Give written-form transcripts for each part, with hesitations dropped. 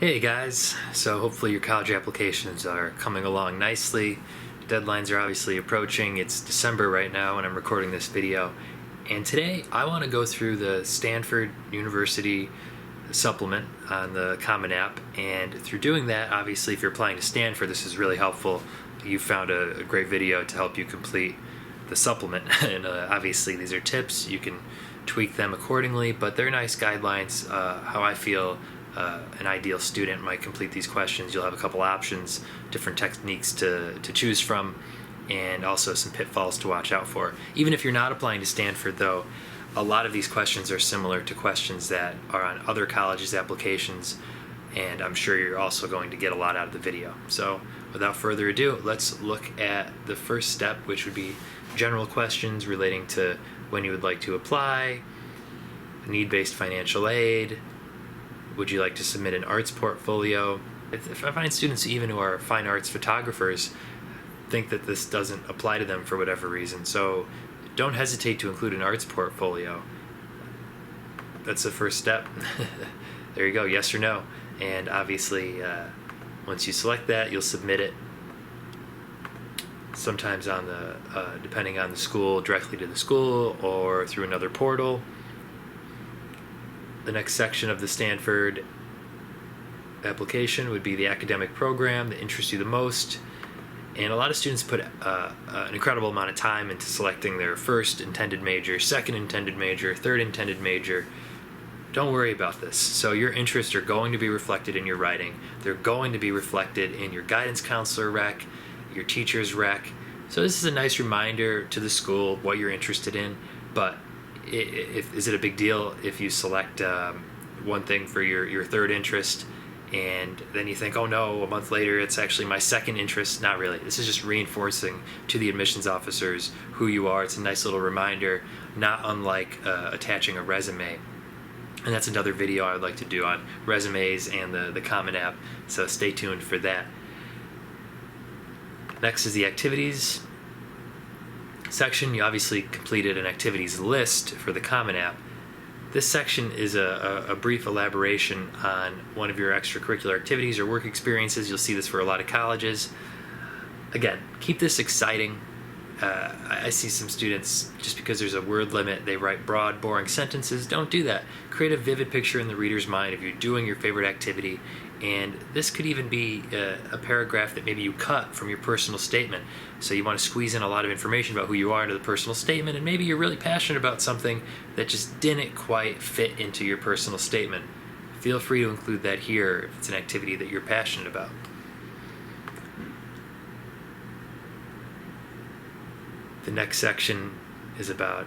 Hey guys, so hopefully your college applications are coming along nicely. Deadlines are obviously approaching. It's December right now when I'm recording this video. And today I want to go through the Stanford University supplement on the Common App. And through doing that, obviously if you're applying to Stanford, this is really helpful. You found a great video to help you complete the supplement. And obviously these are tips. You can tweak them accordingly, but they're nice guidelines, how I feel an ideal student might complete these questions. You'll have a couple options, different techniques to choose from, and also some pitfalls to watch out for. Even if you're not applying to Stanford, though, a lot of these questions are similar to questions that are on other colleges' applications, and I'm sure you're also going to get a lot out of the video. So without further ado, let's look at the first step, which would be general questions relating to when you would like to apply, need-based financial aid. Would you like to submit an arts portfolio? If I find students even who are fine arts photographers think that this doesn't apply to them for whatever reason, so don't hesitate to include an arts portfolio. That's the first step. There you go, yes or no. And obviously, once you select that, you'll submit it. Sometimes on the, depending on the school, directly to the school or through another portal. The next section of the Stanford application would be the academic program that interests you the most. And a lot of students put an incredible amount of time into selecting their first intended major, second intended major, third intended major. Don't worry about this. So your interests are going to be reflected in your writing. They're going to be reflected in your guidance counselor rec, your teacher's rec. So this is a nice reminder to the school what you're interested in, but is it a big deal if you select one thing for your third interest and then you think, oh no, a month later it's actually my second interest? Not really. This is just reinforcing to the admissions officers who you are. It's a nice little reminder, not unlike attaching a resume. And that's another video I would like to do on resumes and the Common App, so stay tuned for that. Next is the activities section. You obviously completed an activities list for the Common App. This section is a brief elaboration on one of your extracurricular activities or work experiences. You'll see this for a lot of colleges. Again, keep this exciting. I see some students, just because there's a word limit, they write broad, boring sentences. Don't do that. Create a vivid picture in the reader's mind of you doing your favorite activity. And this could even be a paragraph that maybe you cut from your personal statement. So you want to squeeze in a lot of information about who you are into the personal statement, and maybe you're really passionate about something that just didn't quite fit into your personal statement. Feel free to include that here if it's an activity that you're passionate about. The next section is about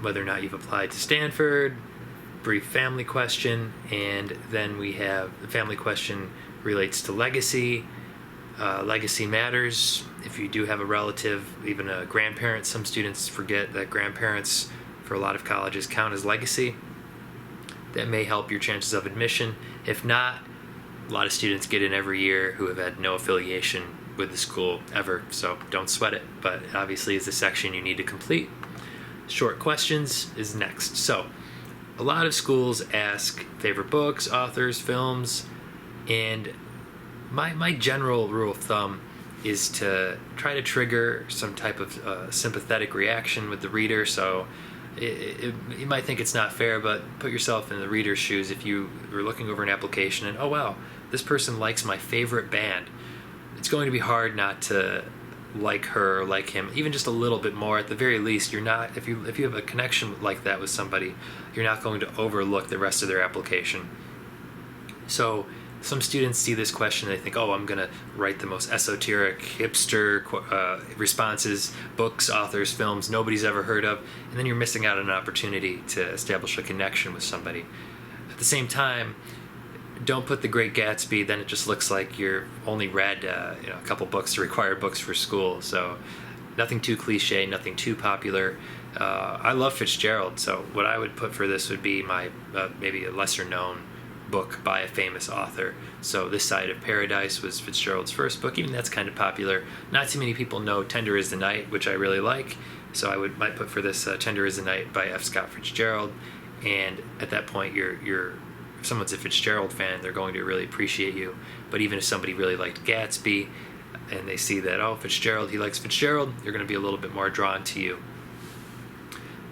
whether or not you've applied to Stanford, brief family question, and then we have the family question relates to legacy. Legacy matters. If you do have a relative, even a grandparent, some students forget that grandparents for a lot of colleges count as legacy. That may help your chances of admission. If not, a lot of students get in every year who have had no affiliation with the school ever, so don't sweat it, but obviously it's a section you need to complete. Short questions is next. So a lot of schools ask favorite books, authors, films, and my general rule of thumb is to try to trigger some type of sympathetic reaction with the reader. So you might think it's not fair, but put yourself in the reader's shoes. If you were looking over an application and, oh wow, this person likes my favorite band, it's going to be hard not to like her or like him, even just a little bit more. At the very least, you're not, if you have a connection like that with somebody, you're not going to overlook the rest of their application. So some students see this question and they think, oh, I'm going to write the most esoteric, hipster responses, books, authors, films nobody's ever heard of, and then you're missing out on an opportunity to establish a connection with somebody. At the same time, don't put The Great Gatsby, then it just looks like you're only read a couple books, the required books for school. So nothing too cliche, nothing too popular. I love Fitzgerald, so what I would put for this would be my maybe a lesser known book by a famous author. So This Side of Paradise was Fitzgerald's first book. Even that's kind of popular. Not too many people know Tender is the Night, which I really like. So I might put for this Tender is the Night by F. Scott Fitzgerald. And at that point, you're someone's a Fitzgerald fan, they're going to really appreciate you. But even if somebody really liked Gatsby and they see that, oh, Fitzgerald, he likes Fitzgerald, they're going to be a little bit more drawn to you.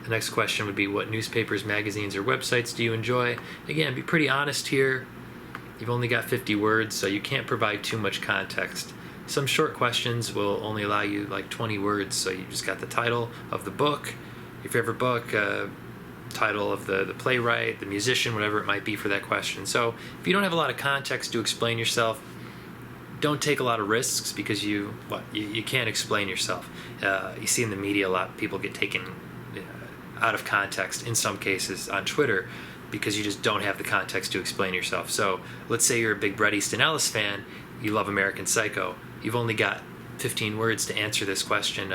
The next question would be, what newspapers, magazines, or websites do you enjoy? Again, be pretty honest here. You've only got 50 words, so you can't provide too much context. Some short questions will only allow you like 20 words, so you just got the title of the book, your favorite book, title of the playwright, the musician, whatever it might be for that question. So if you don't have a lot of context to explain yourself, don't take a lot of risks, because you can't explain yourself. You see in the media a lot, people get taken out of context in some cases on Twitter because you just don't have the context to explain yourself. So let's say you're a big Bret Easton Ellis fan, you love American Psycho, you've only got 15 words to answer this question,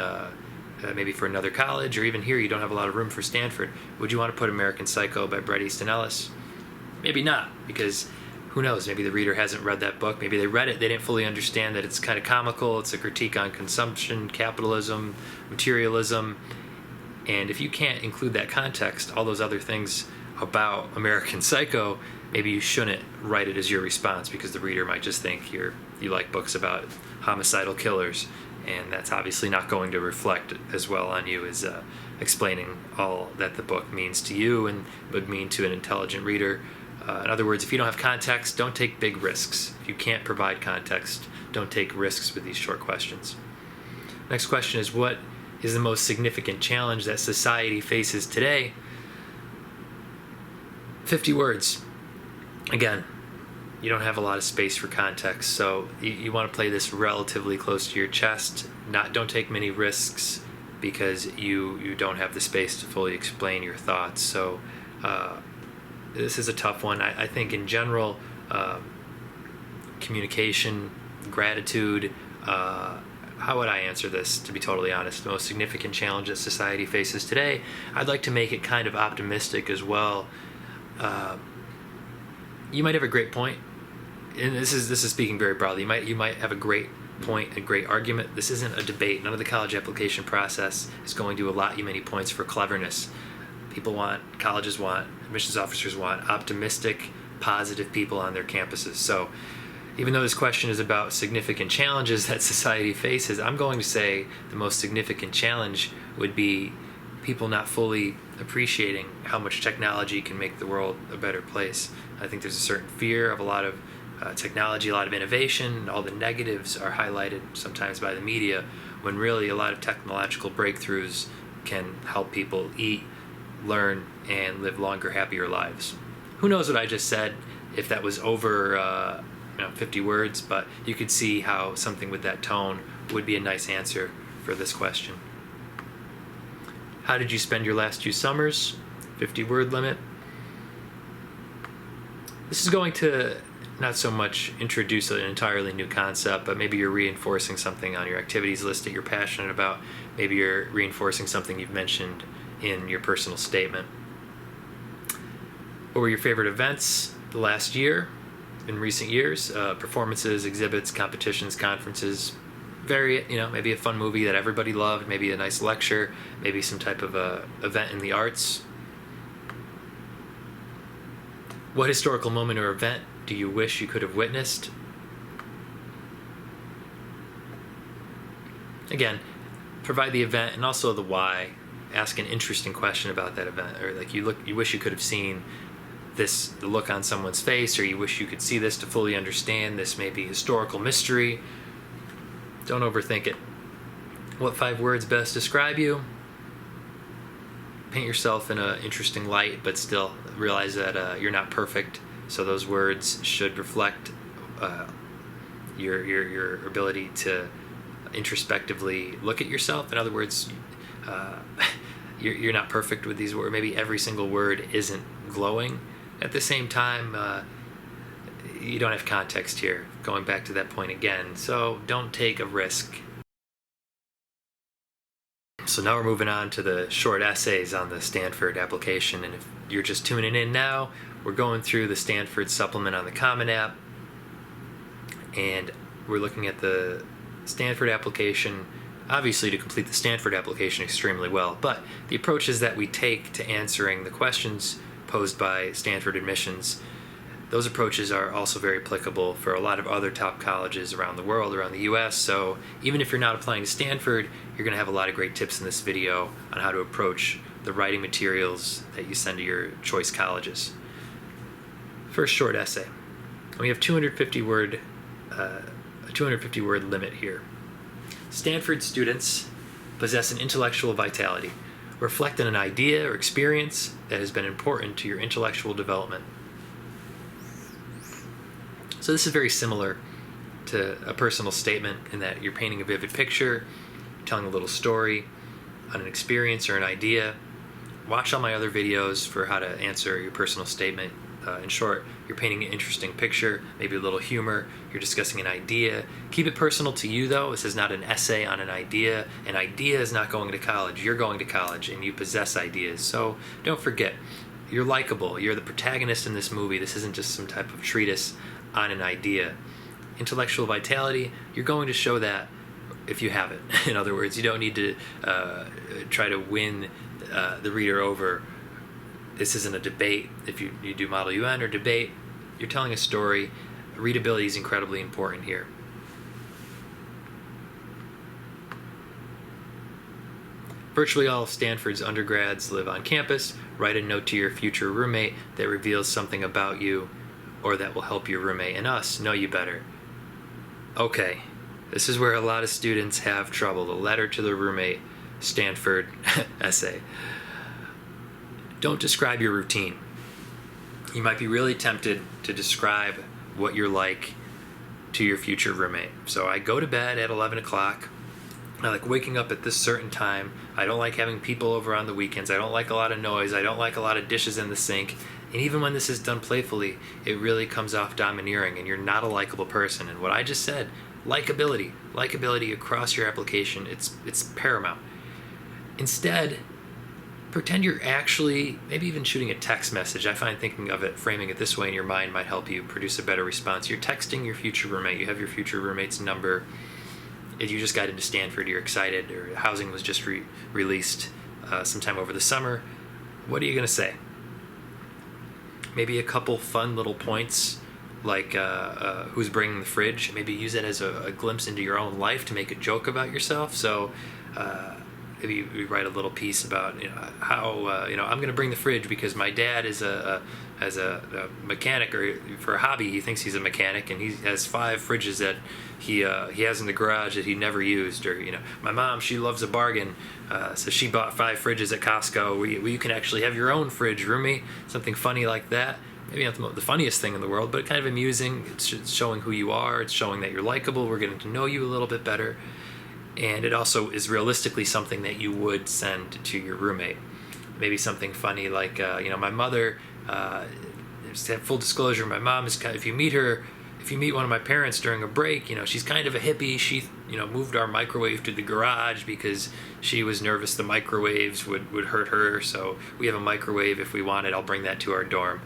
maybe for another college, or even here you don't have a lot of room for Stanford. Would you want to put American Psycho by Bret Easton Ellis? Maybe not, because who knows, maybe the reader hasn't read that book, maybe they read it, they didn't fully understand that it's kind of comical, it's a critique on consumption, capitalism, materialism. And if you can't include that context, all those other things about American Psycho, maybe you shouldn't write it as your response, because the reader might just think you like books about homicidal killers, and that's obviously not going to reflect as well on you as explaining all that the book means to you and would mean to an intelligent reader. In other words, if you don't have context, don't take big risks. If you can't provide context, don't take risks with these short questions. Next question is, what is the most significant challenge that society faces today? 50 words. Again, you don't have a lot of space for context, so you want to play this relatively close to your chest. Don't take many risks, because you don't have the space to fully explain your thoughts. So this is a tough one. I think in general, communication, gratitude, how would I answer this, to be totally honest? The most significant challenge that society faces today, I'd like to make it kind of optimistic as well. You might have a great point, and this is speaking very broadly. You might have a great point, a great argument. This isn't a debate. None of the college application process is going to allot you many points for cleverness. Colleges want, admissions officers want optimistic, positive people on their campuses. So even though this question is about significant challenges that society faces, I'm going to say the most significant challenge would be people not fully appreciating how much technology can make the world a better place. I think there's a certain fear of a lot of technology, a lot of innovation. All the negatives are highlighted sometimes by the media, when really a lot of technological breakthroughs can help people eat, learn, and live longer, happier lives. Who knows what I just said, if that was over 50 words, but you could see how something with that tone would be a nice answer for this question. How did you spend your last 2 summers? 50 word limit. This is going to not so much introduce an entirely new concept, but maybe you're reinforcing something on your activities list that you're passionate about. Maybe you're reinforcing something you've mentioned in your personal statement. What were your favorite events the last year, in recent years? Performances, exhibits, competitions, conferences. Maybe a fun movie that everybody loved, maybe a nice lecture, maybe some type of event in the arts. What historical moment or event do you wish you could have witnessed? Again, provide the event and also the why. Ask an interesting question about that event, or like you wish you could have seen this, the look on someone's face, or you wish you could see this to fully understand this maybe historical mystery. Don't overthink it. What 5 words best describe you? Paint yourself in an interesting light, but still realize that you're not perfect. So those words should reflect your ability to introspectively look at yourself. In other words, you're not perfect with these words. Maybe every single word isn't glowing. At the same time, you don't have context here, going back to that point again. So don't take a risk. So now we're moving on to the short essays on the Stanford application. And if you're just tuning in now, we're going through the Stanford supplement on the Common App. And we're looking at the Stanford application, obviously to complete the Stanford application extremely well, but the approaches that we take to answering the questions posed by Stanford admissions those approaches are also very applicable for a lot of other top colleges around the world, around the US. So even if you're not applying to Stanford, you're going to have a lot of great tips in this video on how to approach the writing materials that you send to your choice colleges. First short essay. We have a 250 word limit here. Stanford students possess an intellectual vitality. Reflect on an idea or experience that has been important to your intellectual development. So this is very similar to a personal statement in that you're painting a vivid picture, telling a little story on an experience or an idea. Watch all my other videos for how to answer your personal statement. In short, you're painting an interesting picture, maybe a little humor, you're discussing an idea. Keep it personal to you though. This is not an essay on an idea. An idea is not going to college. You're going to college and you possess ideas. So don't forget, you're likable. You're the protagonist in this movie. This isn't just some type of treatise on an idea. Intellectual vitality, you're going to show that if you have it. In other words, you don't need to try to win the reader over. This isn't a debate. If you do Model UN or debate, you're telling a story. Readability is incredibly important here. Virtually all of Stanford's undergrads live on campus. Write a note to your future roommate that reveals something about you or that will help your roommate and us know you better. Okay, this is where a lot of students have trouble. The letter to the roommate, Stanford essay. Don't describe your routine. You might be really tempted to describe what you're like to your future roommate. So I go to bed at 11 o'clock. I like waking up at this certain time. I don't like having people over on the weekends. I don't like a lot of noise. I don't like a lot of dishes in the sink. And even when this is done playfully, it really comes off domineering and you're not a likable person. And what I just said, likability across your application, it's paramount. Instead, pretend you're actually maybe even shooting a text message. I find thinking of it, framing it this way in your mind might help you produce a better response. You're texting your future roommate. You have your future roommate's number. If you just got into Stanford, you're excited, or housing was just released sometime over the summer. What are you going to say? Maybe a couple fun little points like who's bringing the fridge. Maybe use it as a glimpse into your own life to make a joke about yourself. So maybe you write a little piece about how I'm going to bring the fridge because my dad is a mechanic, or for a hobby he thinks he's a mechanic, and he has 5 fridges that he has in the garage that he never used. Or my mom, she loves a bargain, so she bought 5 fridges at Costco where you can actually have your own fridge, roomie. Something funny like that. Maybe not the funniest thing in the world, but kind of amusing. It's showing who you are. It's showing that you're likable. We're getting to know you a little bit better. And it also is realistically something that you would send to your roommate. Maybe something funny like, my mother, just have full disclosure, my mom is if you meet one of my parents during a break, she's kind of a hippie. She, moved our microwave to the garage because she was nervous the microwaves would hurt her. So we have a microwave. If we want it, I'll bring that to our dorm.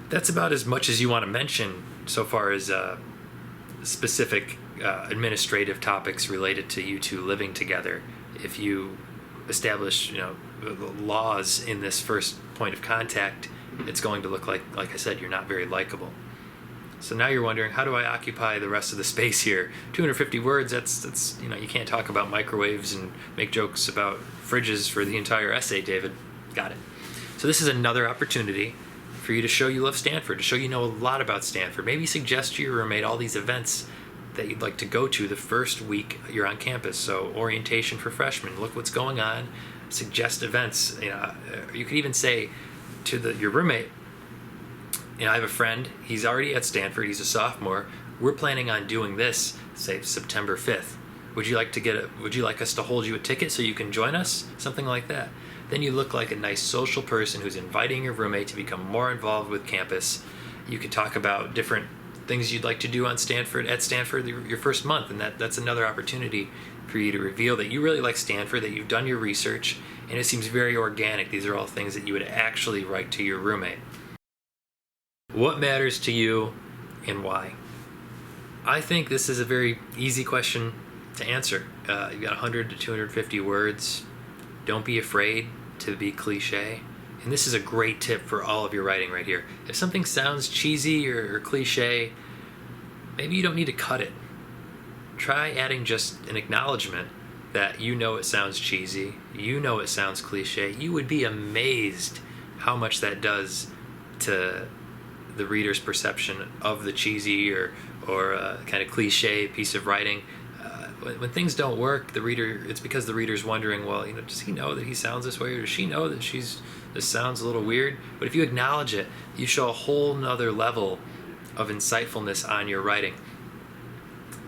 That's about as much as you want to mention so far as specific administrative topics related to you two living together. If you establish laws in this first point of contact, it's going to look like I said, you're not very likable. So now you're wondering, how do I occupy the rest of the space here? 250 words, that's you can't talk about microwaves and make jokes about fridges for the entire essay, David. Got it. So this is another opportunity for you to show you love Stanford, to show you know a lot about Stanford. Maybe suggest to your roommate all these events that you'd like to go to the first week you're on campus. So orientation for freshmen, look what's going on, suggest events. You could even say to your roommate, I have a friend, he's already at Stanford, he's a sophomore, we're planning on doing this, say September 5th. Would you like us to hold you a ticket so you can join us? Something like that. Then you look like a nice social person who's inviting your roommate to become more involved with campus. You could talk about different things you'd like to do at Stanford your first month, and that's another opportunity for you to reveal that you really like Stanford, that you've done your research, and it seems very organic. These are all things that you would actually write to your roommate. What matters to you and why? I think this is a very easy question to answer. You've got 100 to 250 words. Don't be afraid to be cliche. and this is a great tip for all of your writing right here. If something sounds cheesy or cliche, maybe you don't need to cut it. Try adding just an acknowledgement that you know it sounds cheesy, you know it sounds cliche. You would be amazed how much that does to the reader's perception of the cheesy or kind of cliche piece of writing. When things don't work, it's because the reader's wondering, well, does he know that he sounds this way, or does she know that this sounds a little weird? But if you acknowledge it, you show a whole nother level of insightfulness on your writing.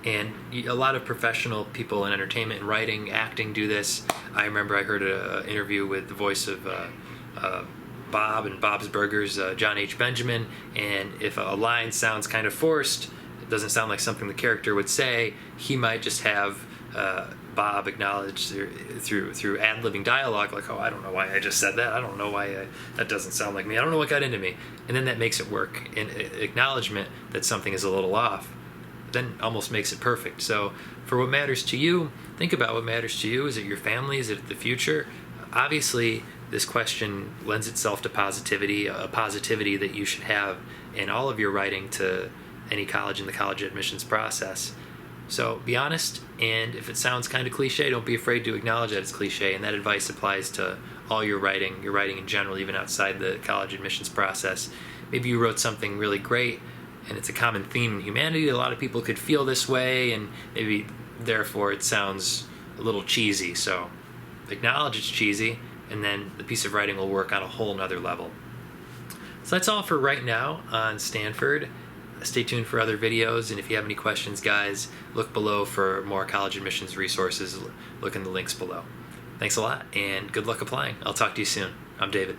And a lot of professional people in entertainment and writing, acting do this. I remember I heard an interview with the voice of Bob and Bob's Burgers, John H. Benjamin, and if a line sounds kind of forced, it doesn't sound like something the character would say, he might just have Bob acknowledge through ad-libbing dialogue, like, oh, I don't know why I just said that. I don't know why that doesn't sound like me. I don't know what got into me. And then that makes it work. And acknowledgement that something is a little off then almost makes it perfect. So for what matters to you, think about what matters to you. Is it your family? Is it the future? Obviously, this question lends itself to positivity, a positivity that you should have in all of your writing to any college in the college admissions process. So be honest, and if it sounds kind of cliche, don't be afraid to acknowledge that it's cliche, and that advice applies to all your writing in general, even outside the college admissions process. Maybe you wrote something really great, and it's a common theme in humanity. A lot of people could feel this way, and maybe therefore it sounds a little cheesy. So acknowledge it's cheesy, and then the piece of writing will work on a whole nother level. So that's all for right now on Stanford. Stay tuned for other videos, and if you have any questions, guys, look below for more college admissions resources. Look in the links below. Thanks a lot, and good luck applying. I'll talk to you soon. I'm David.